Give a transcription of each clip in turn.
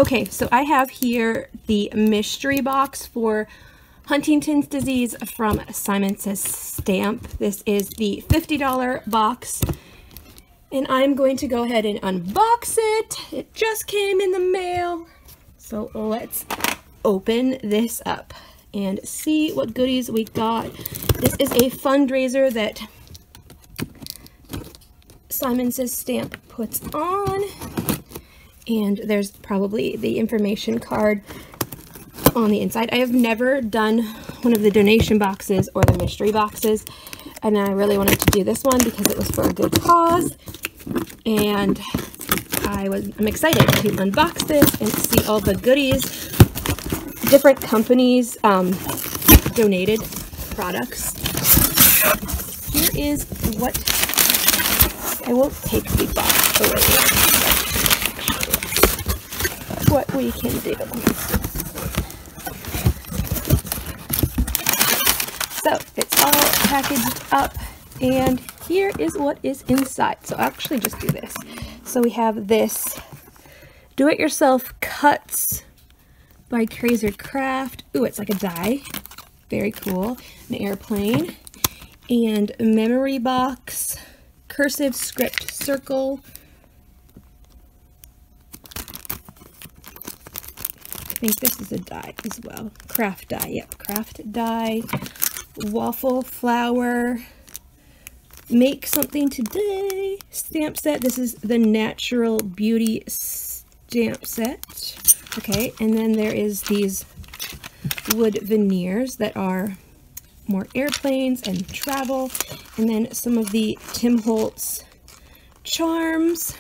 Okay, so I have here the mystery box for Huntington's disease from Simon Says Stamp. This is the $50 box, and I'm going to go ahead and unbox it. It just came in the mail, so let's open this up and see what goodies we got. This is a fundraiser that Simon Says Stamp puts on, and there's probably the information card on the inside. I have never done one of the donation boxes or the mystery boxes, and I really wanted to do this one because it was for a good cause, and I'm excited to unbox this and see all the goodies. Different companies donated products. Here is what I won't take the box away. What we can do. So it's all packaged up, and here is what is inside. So I'll actually just do this. So we have this do-it-yourself cuts by Craft. Ooh, it's like a die. Very cool. An airplane and a memory box, cursive script circle. I think this is a die as well. Craft die, yep, craft die. Waffle flower. Make something today. Stamp set. This is the Natural Beauty stamp set. Okay, and then there is these wood veneers that are more airplanes and travel. And then some of the Tim Holtz charms.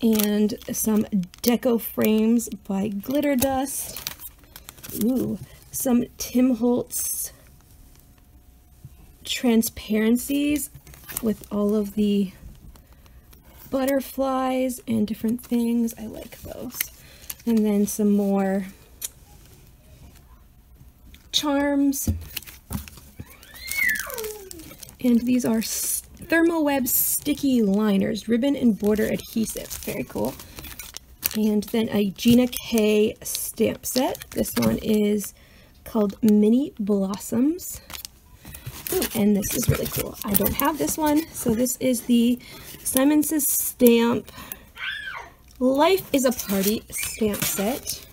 And some deco frames by Glitter Dust. Ooh, some Tim Holtz transparencies with all of the butterflies and different things. I like those. And then some more charms. And these are Thermoweb sticky liners, ribbon and border adhesive. Very cool. And then a Gina K stamp set. This one is called Mini Blossoms. Ooh, and this is really cool. I don't have this one. So this is the Simon Says Stamp Life is a Party stamp set.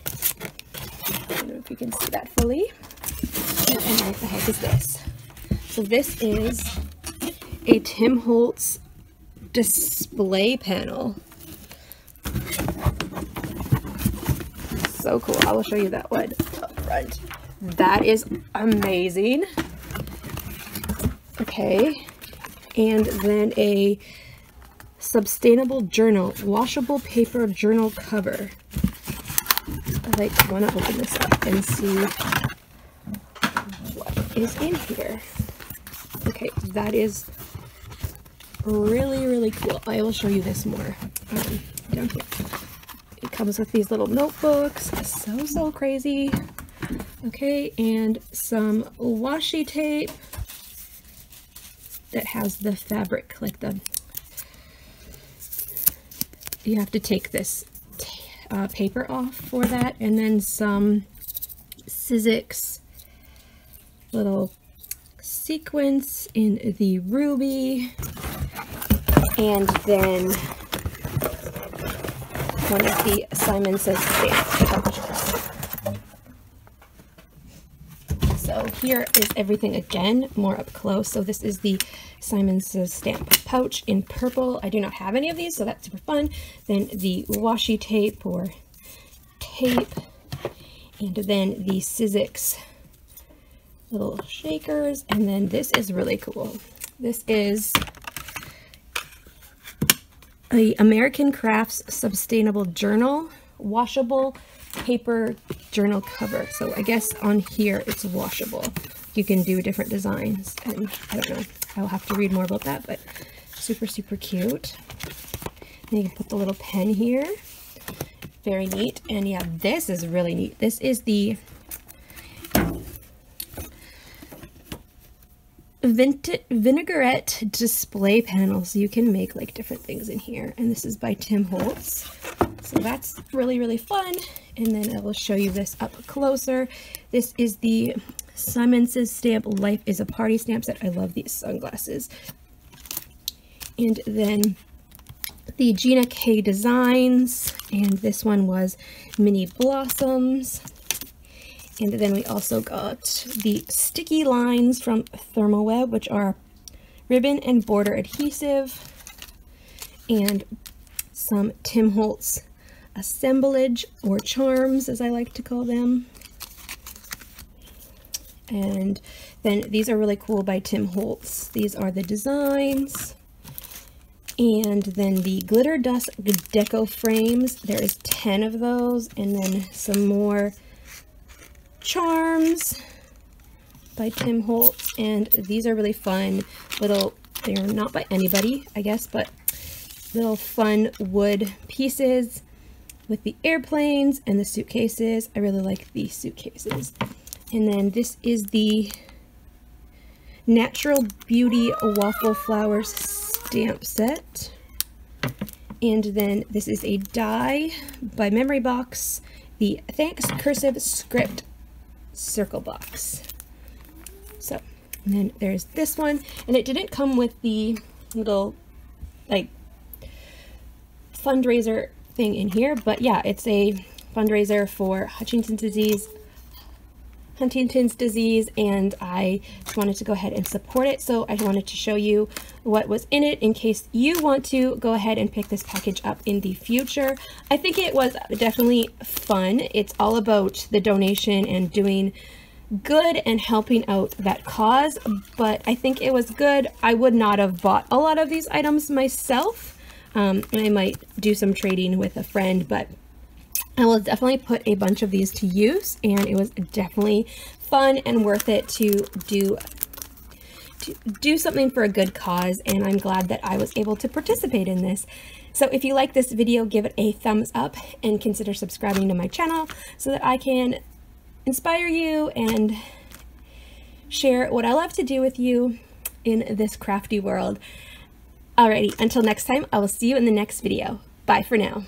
I don't know if you can see that fully. And what the heck is this? So this is a Tim Holtz display panel. So cool. I will show you that one up front. That is amazing. Okay. And then a sustainable journal, washable paper journal cover. I want to open this up and see what is in here. Okay, that is really, really cool. I will show you this more down here. It comes with these little notebooks. So crazy. Okay, and some washi tape that has the fabric, like you have to take this paper off for that, and then some Sizzix little sequins in the ruby, and then one of the Simon Says Stamp pouches. So here is everything again, more up close. So this is the Simon Says Stamp pouch in purple. I do not have any of these, so that's super fun. Then the washi tape or tape, and then the Sizzix little shakers, and then this is really cool. This is a American Crafts Sustainable Journal washable paper journal cover. So I guess on here it's washable. You can do different designs, and I don't know. I'll have to read more about that, but super cute. And you can put the little pen here. Very neat. And yeah, this is really neat. This is the vinaigrette display panel, so you can make like different things in here. And this is by Tim Holtz. So that's really, really fun. And then I will show you this up closer. This is the Simon Says stamp, Life is a Party stamp set. I love these sunglasses. And then the Gina K Designs, and this one was Mini Blossoms. And then we also got the sticky lines from Thermoweb, which are ribbon and border adhesive, and some Tim Holtz assemblage, or charms as I like to call them. And then these are really cool by Tim Holtz. These are the designs. And then the glitter dust deco frames. There is 10 of those. And then some more charms by Tim Holtz. And these are really fun little, they're not by anybody, I guess, but little fun wood pieces with the airplanes and the suitcases. I really like the suitcases. And then this is the Natural Beauty Waffle Flowers stamp set. And then this is a die by Memory Box, the Thanks Cursive Script circle box. So, and then there's this one, and it didn't come with the little like fundraiser thing in here, but yeah, it's a fundraiser for Huntington's disease, and I just wanted to go ahead and support it. So I wanted to show you what was in it in case you want to go ahead and pick this package up in the future. I think it was definitely fun. It's all about the donation and doing good and helping out that cause, but I think it was good. I would not have bought a lot of these items myself. I might do some trading with a friend, but I will definitely put a bunch of these to use, and it was definitely fun and worth it to do something for a good cause, and I'm glad that I was able to participate in this. So if you like this video, give it a thumbs up and consider subscribing to my channel so that I can inspire you and share what I love to do with you in this crafty world. Alrighty, until next time, I will see you in the next video. Bye for now.